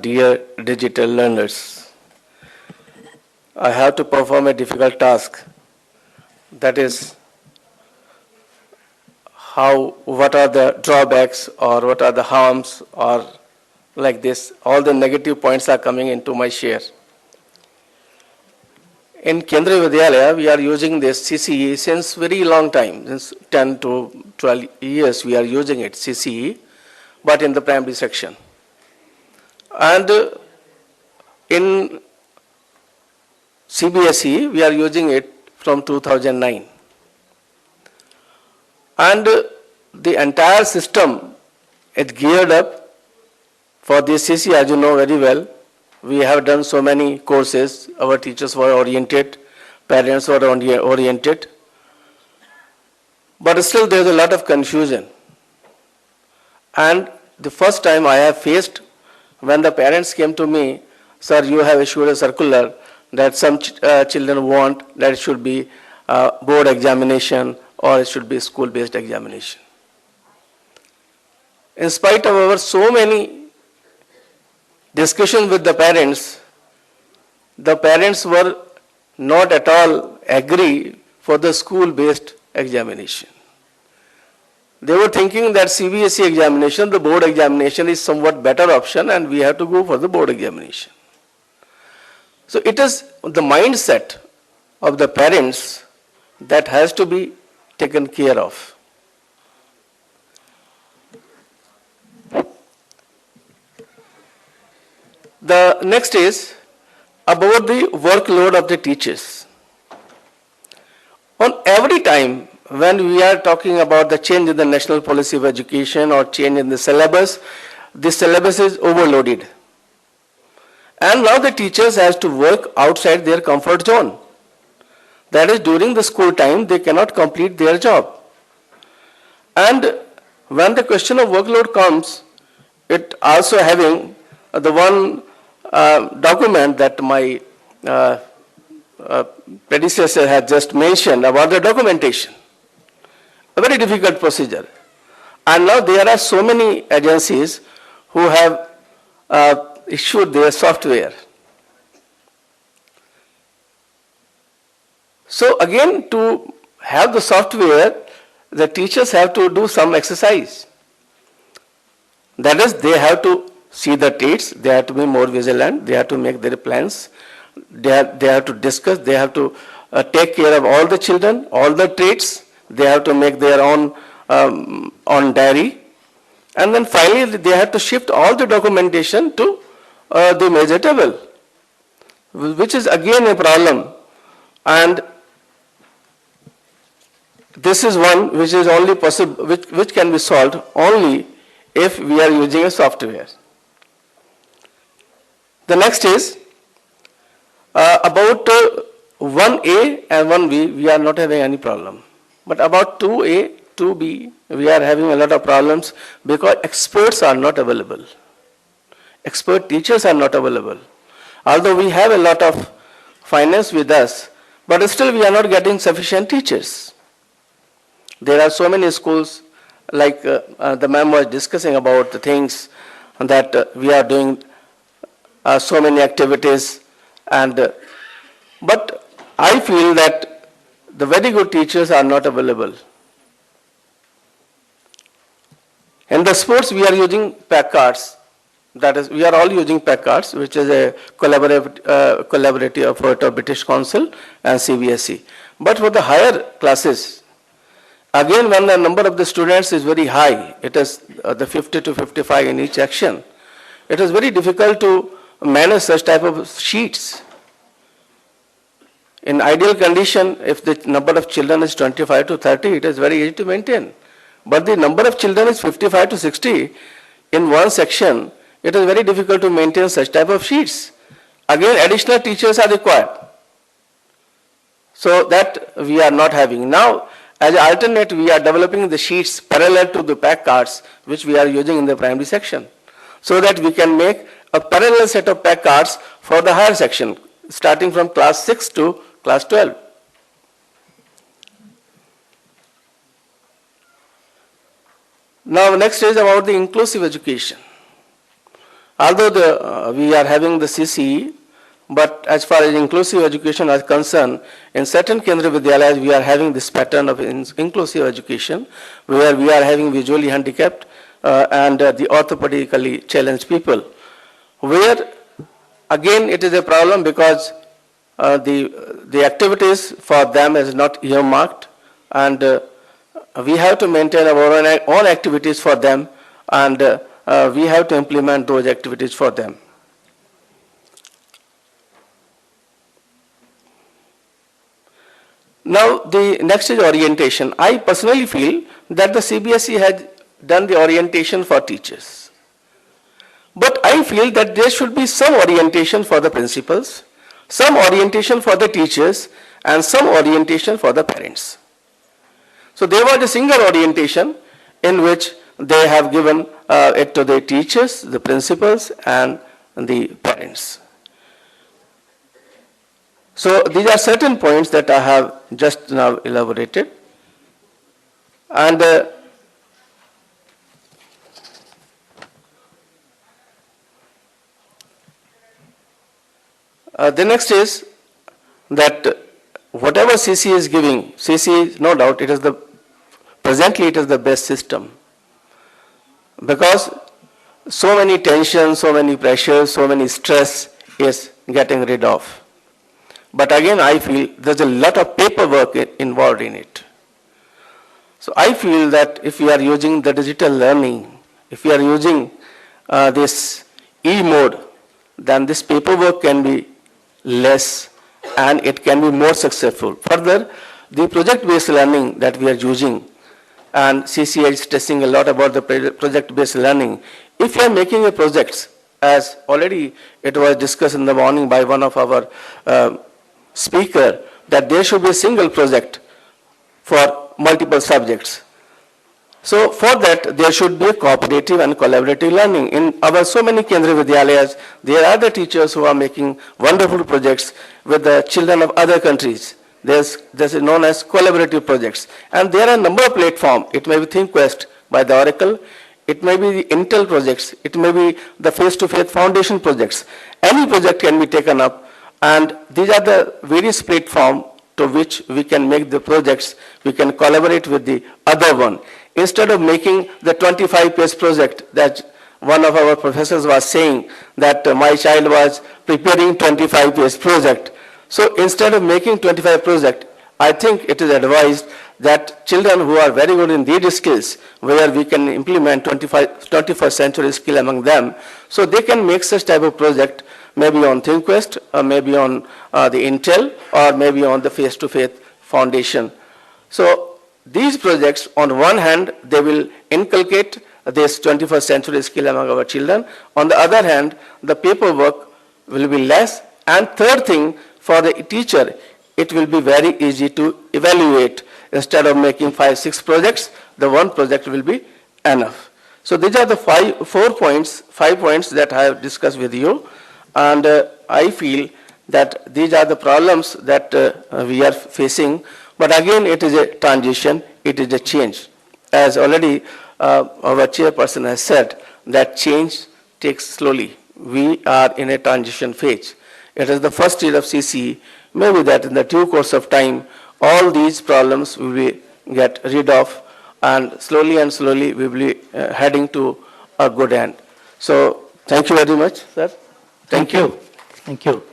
dear digital learners. I have to perform a difficult task. That is, what are the drawbacks or what are the harms or like this. All the negative points are coming into my share. In Kendriya Vidyalaya, we are using this CCE since very long time, since 10 to 12 years we are using it, CCE, but in the primary section. And in CBSE, we are using it from 2009. And the entire system is geared up for this CCE, as you know very well. We have done so many courses. Our teachers were oriented, parents were oriented. But still there is a lot of confusion. And the first time I have faced when the parents came to me, sir, you have issued a circular that some children want that it should be board examination or it should be school-based examination. In spite of our so many discussions with the parents were not at all agree for the school-based examination. They were thinking that CBSE examination, the board examination is somewhat better option and we have to go for the board examination. So it is the mindset of the parents that has to be taken care of. The next is about the workload of the teachers. On every time when we are talking about the change in the national policy of education or change in the syllabus is overloaded. And now the teachers has to work outside their comfort zone. That is, during the school time, they cannot complete their job. And when the question of workload comes, it also having the one document that my predecessor had just mentioned about the documentation. A very difficult procedure. And now there are so many agencies who have issued their software. So again, to have the software, the teachers have to do some exercise. That is, they have to see the dates, they have to be more vigilant, they have to make their plans, they have to discuss, they have to take care of all the children, all the traits, they have to make their own diary, and then finally they have to shift all the documentation to the major table, which is again a problem. And this is one which is only possible, which can be solved only if we are using a software. The next is about 1A and 1B, we are not having any problem. But about 2A, 2B, we are having a lot of problems because experts are not available. Expert teachers are not available. Although we have a lot of finance with us, but still we are not getting sufficient teachers. There are so many schools, like the ma'am was discussing about the things that we are doing so many activities, and but I feel that the very good teachers are not available. In the sports, we are using pack cards. That is, we are all using pack cards, which is a collaborative effort of British Council and CBSE. But for the higher classes, again, when the number of the students is very high, it is the 50 to 55 in each section, it is very difficult to manage such type of sheets. In ideal condition, if the number of children is 25 to 30, it is very easy to maintain. But the number of children is 55 to 60 in one section, it is very difficult to maintain such type of sheets. Again, additional teachers are required. So that we are not having. Now, as an alternate, we are developing the sheets parallel to the pack cards, which we are using in the primary section, so that we can make a parallel set of pack cards for the higher section, starting from class 6 to class 12. Now, next is about the inclusive education. Although we are having the CCE, but as far as inclusive education is concerned, in certain Kendriya Vidyalayas we are having this pattern of inclusive education, where we are having visually handicapped and the orthopedically challenged people, where again it is a problem because the activities for them is not earmarked, and we have to maintain our own activities for them, and we have to implement those activities for them. Now the next is orientation. I personally feel that the CBSE has done the orientation for teachers. But I feel that there should be some orientation for the principals, some orientation for the teachers, and some orientation for the parents. So there was a single orientation in which they have given it to the teachers, the principals, and the parents. So these are certain points that I have just now elaborated. And the next is that whatever CC is giving, CC, no doubt, presently it is the best system. Because so many tensions, so many pressures, so many stress is getting rid of. But again, I feel there's a lot of paperwork involved in it. So I feel that if we are using the digital learning, if we are using this e-mode, then this paperwork can be less and it can be more successful. Further, the project-based learning that we are using, and CCI is stressing a lot about the project-based learning. If you are making a project, as already it was discussed in the morning by one of our speaker, that there should be a single project for multiple subjects. So for that, there should be a cooperative and collaborative learning. In our so many Kendriya Vidyalayas, there are the teachers who are making wonderful projects with the children of other countries. This is known as collaborative projects. And there are a number of platforms. It may be ThinkQuest by the Oracle. It may be the Intel projects. It may be the face-to-face foundation projects. Any project can be taken up. And these are the various platforms to which we can make the projects. We can collaborate with the other one. Instead of making the 25-page project that one of our professors was saying that my child was preparing 25-page project. So instead of making 25 project, I think it is advised that children who are very good in these skills, where we can implement 21st century skill among them, so they can make such type of project, maybe on ThinkQuest, or maybe on the Intel, or maybe on the face-to-face foundation. So these projects, on one hand, they will inculcate this 21st century skill among our children. On the other hand, the paperwork will be less. And third thing, for the teacher, it will be very easy to evaluate. Instead of making 5-6 projects, the one project will be enough. So these are the 5 points that I have discussed with you. And I feel that these are the problems that we are facing. But again, it is a transition, it is a change. As already our chairperson has said, that change takes slowly. We are in a transition phase. It is the first year of CCE. Maybe that in the due course of time, all these problems will be get rid of, and slowly we will be heading to a good end. So thank you very much, sir. Thank you. Thank you.